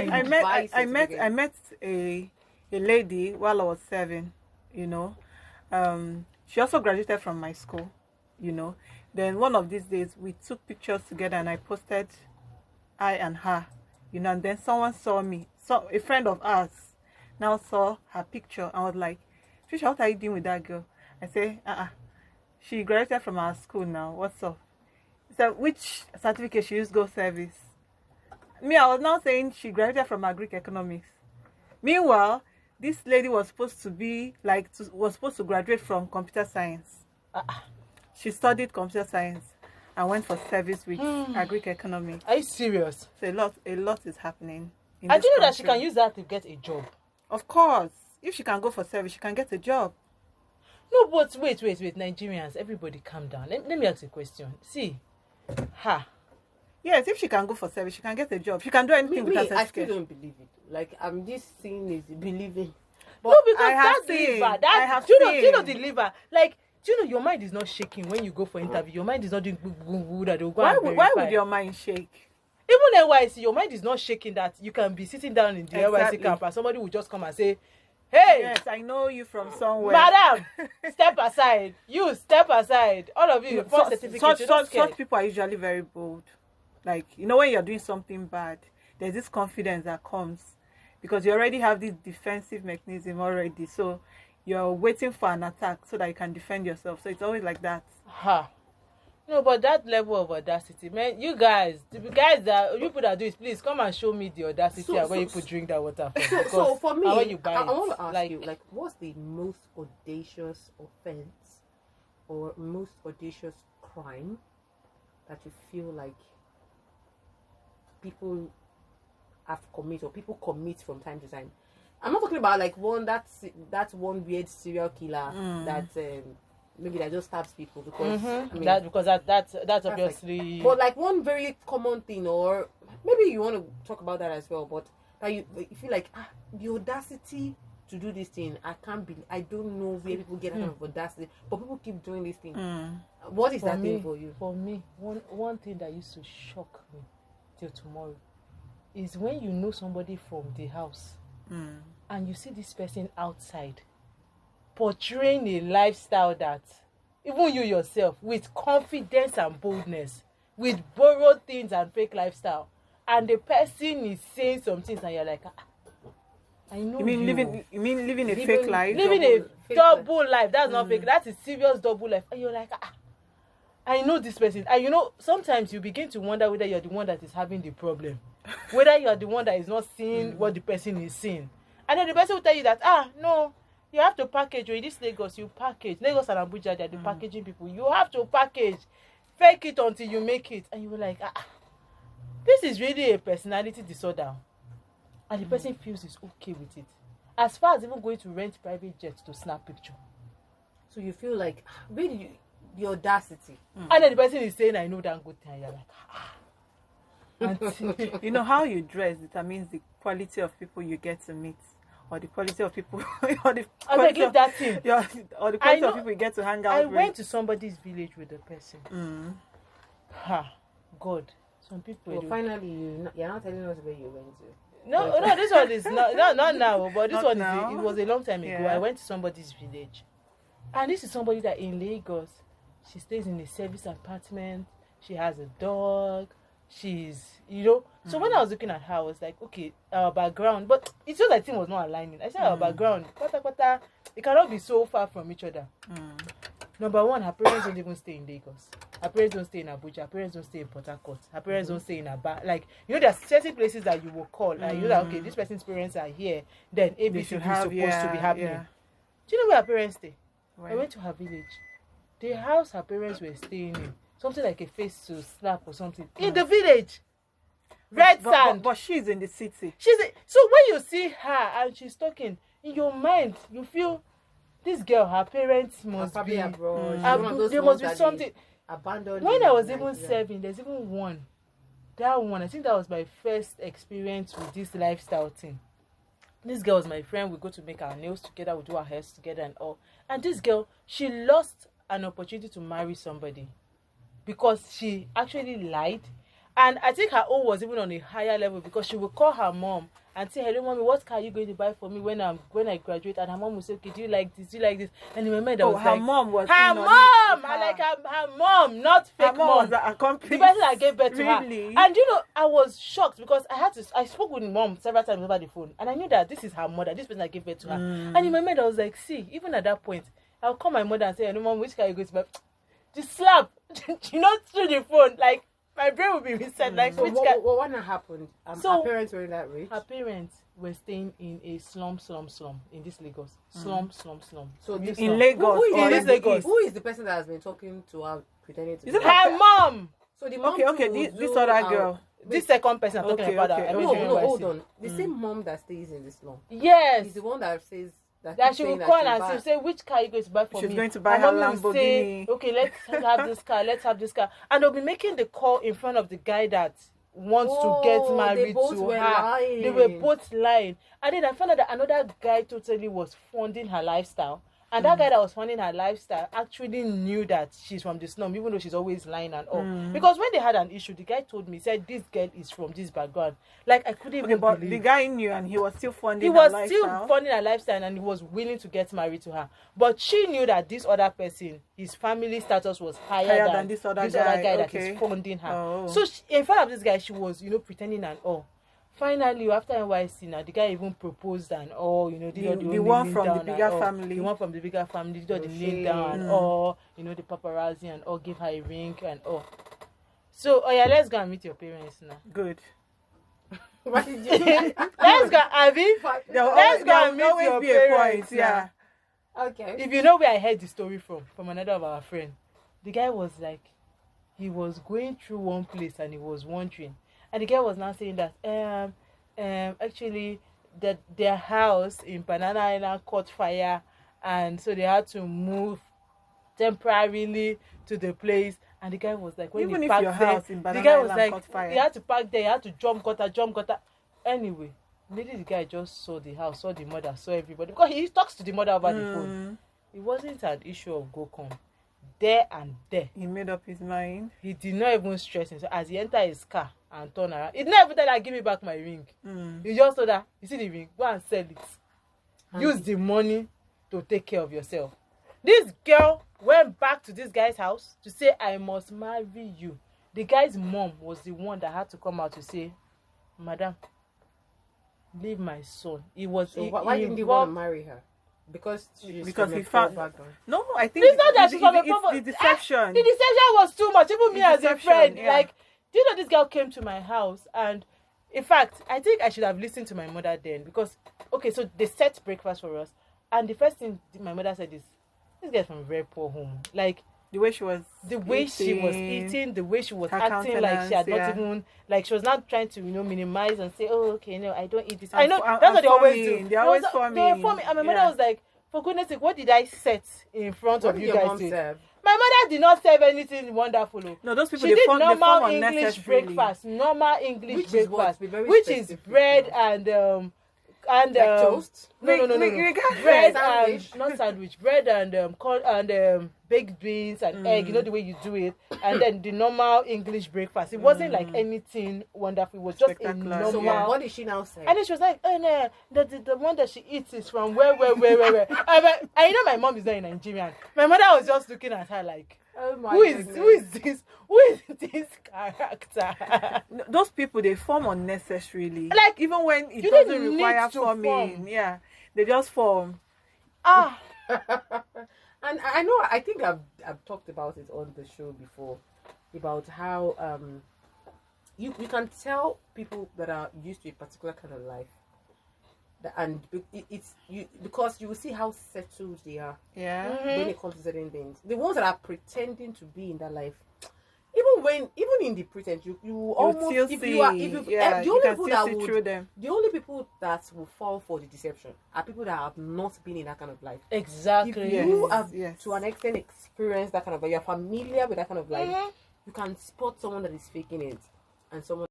I met a lady while I was 7, you know. She also graduated from my school, you know. Then one of these days we took pictures together and I posted I and her, you know, and then someone saw me. So a friend of ours now saw her picture and was like, Trisha, what are you doing with that girl? I say, she graduated from our school now. What's up? He said, which certificate she used go service? Me, I was now saying she graduated from Greek economics. Meanwhile, this lady was supposed to be was supposed to graduate from computer science. She studied computer science and went for service with Greek economics. Are you serious? So a lot is happening. I do know that she can use that to get a job. Of course, if she can go for service, she can get a job. No, but wait, Nigerians, everybody calm down. Let me ask you a question. See, yes, if she can go for service, she can get a job. She can do anything with her certificate. I still don't believe it. Like, I'm just seeing is believing. But no, because that's liver. Do you know the liver? Like, do you know your mind is not shaking when you go for interview? Your mind is not doing that they'll go and verify. Why would your mind shake? Even NYC, your mind is not shaking that you can be sitting down in the NYC camp and somebody will just come and say, hey, yes, I know you from somewhere. Madam, step aside. You step aside. All of you, such people are usually very bold. Like, you know, when you're doing something bad, there's this confidence that comes because you already have this defensive mechanism already. So you're waiting for an attack so that you can defend yourself. So it's always like that. No, but that level of audacity, man, you guys, the guys that people that do it, please come and show me the audacity when you put drink that water. So for me, I want to ask you, like, what's the most audacious offense or most audacious crime that you feel like people have committed or people commit from time to time? I'm not talking about like that's one weird serial killer that maybe that just stabs people because that's obviously. But like one very common thing, or maybe you want to talk about that as well. But that you feel like the audacity to do this thing, I don't know where people get that kind of audacity, but people keep doing this thing. What is that thing for you? For me, one thing that used to shock me till tomorrow is when you know somebody from the house and you see this person outside portraying a lifestyle that even you yourself with confidence and boldness with borrowed things and fake lifestyle, and the person is saying some things and you're like, I know you mean living a fake life, living a double life. That's not fake, that is serious double life. And you're like, I know this person. And you know, sometimes you begin to wonder whether you're the one that is having the problem, whether you're the one that is not seeing what the person is seeing. And then the person will tell you that, no, you have to package. In this Lagos, you package. Lagos and Abuja, they're the packaging people. You have to package. Fake it until you make it. And you were like, this is really a personality disorder. And the person feels it's okay with it. As far as even going to rent private jets to snap picture. So you feel like, really, the audacity. And then the person is saying, I know that good thing. And you're like, and you know, how you dress determines the quality of people you get to meet. Or the quality of people, or the quality of people you get to hang out with. I went to somebody's village with the person. God, some people. Well, finally, you're not telling us where you went to. No, this one is not now, but this one it was a long time ago. I went to somebody's village, and this is somebody that in Lagos, she stays in a service apartment. She has a dog. She's, so when I was looking at her, I was like, okay, our background, but it's just that thing was not aligning. I said our background, it cannot be so far from each other. Number one, her parents don't even stay in Lagos. Her parents don't stay in Abuja. Her parents don't stay in Port Harcourt. Her parents don't stay in Aba. Like, there are certain places that you will call, and you know that, okay, this person's parents are here, then ABC is supposed to be happening. Yeah. Do you know where her parents stay? Right. I went to her village. The house her parents were staying in, something like a face to slap or something, in the village. Red sand. But she's in the city. So when you see her and she's talking, in your mind, you feel this girl, her parents must be abroad. There must be something. Abandoned. When I was even serving, there's even one. That one, I think that was my first experience with this lifestyle thing. This girl was my friend. We go to make our nails together. We do our hairs together and all. And this girl, she lost an opportunity to marry somebody because she actually lied. And I think her own was even on a higher level because she would call her mom and say, hello, mommy, what car are you going to buy for me when I graduate? And her mom would say, okay, do you like this? Do you like this? And in my mind, I was her like, mom was her mom! I like her mom, not fake her mom. Was the person that gave birth to really? her. And I was shocked because I spoke with mom several times over the phone. And I knew that this is her mother, this person that gave birth to her. And in my mind, I was like, see, even at that point, I'll call my mother and say, hello, mom, which car are you going to buy? Just slap, through the phone, like, my brain would be reset. Like, so what happened? Her parents were that rich? Her parents were staying in a slum in this Lagos. Slum. So in Lagos. Who is the person that has been talking to her, pretending to be her mom? So the mom. Okay. This other girl. This second person I'm talking about. No, hold on. The same mom that stays in the slum. Yes. Is the one that says. That she will call and say, which car are you going to buy for me? She's going to buy her Lamborghini. Say, okay, let's have this car. And they'll be making the call in front of the guy that wants to get married to her. Lying. They were both lying. And then I found out that another guy totally was funding her lifestyle. And that guy that was funding her lifestyle actually knew that she's from the slum, even though she's always lying and all. Because when they had an issue, the guy told me, said, this girl is from this background. Like, I couldn't even believe. The guy knew and he was still funding her lifestyle. He was still funding her lifestyle and he was willing to get married to her. But she knew that this other person, his family status was higher than this other guy that is funding her. Oh. So in front of this guy, she was, pretending and all. Finally, after NYC, now the guy even proposed and all, the one from the bigger family. The one from the bigger family did the kneel down and all, the paparazzi and all, give her a ring and all. So, let's go and meet your parents now. Good. What did you do? Let's go, Abby. Let's go and meet your parents. Yeah. Okay. If you know where I heard the story from another of our friends, the guy was like, he was going through one place and he was wondering. And the girl was now saying that actually that their house in Banana Island caught fire, and so they had to move temporarily to the place. And the guy was like, when even he if parked your there, house in Banana the guy was Island like, caught fire. he had to park there, he had to jump gutter. Anyway, maybe the guy just saw the house, saw the mother, saw everybody, because he talks to the mother over the phone. It wasn't an issue of go come. There and there, he made up his mind. He did not even stress himself as he entered his car and turned around. He did not even tell her, give me back my ring. He just told her, you see the ring, go and sell it. Use the money to take care of yourself. This girl went back to this guy's house to say, I must marry you. The guy's mom was the one that had to come out to say, madam, leave my son. Why didn't he want to marry her? Because he found background. No, I think it's not that she's from a proper. The deception. The deception was too much. Even me as a friend, yeah. like, do you know this girl came to my house, and in fact, I think I should have listened to my mother then, because so they set breakfast for us, and the first thing my mother said is, this girl's from a very poor home. Like, the way she was eating, the way she was acting, like she had not even, like she was not trying to, minimize and say, oh, okay, no, I don't eat this. I know that's what they always do. They're always for me. They were for me, and my mother was like, for goodness sake, what did I set in front of you guys? My mother did not serve anything wonderful. No, those people, she did form normal English breakfast, which is bread and toast. No. Bread and not sandwich. Bread and corn and baked beans and egg. You know the way you do it, and then the normal English breakfast. It wasn't like anything wonderful. It was just a normal. So what did she now say? And then she was like, "Oh no, the one that she eats is from where?" I know my mom is not a Nigerian. My mother was just looking at her like, oh my who is this? Who is this character? Those people, they form unnecessarily. Like, even when it doesn't require forming. Yeah, they just form. And I think I've talked about it on the show before, about how you can tell people that are used to a particular kind of life, and it's because you will see how settled they are. Yeah. When it comes to certain things, the ones that are pretending to be in that life, even in the pretense, you almost the only people that will fall for the deception are people that have not been in that kind of life. Exactly. If you have to an extent experienced that kind of life, you're familiar with that kind of life, you can spot someone that is faking it and someone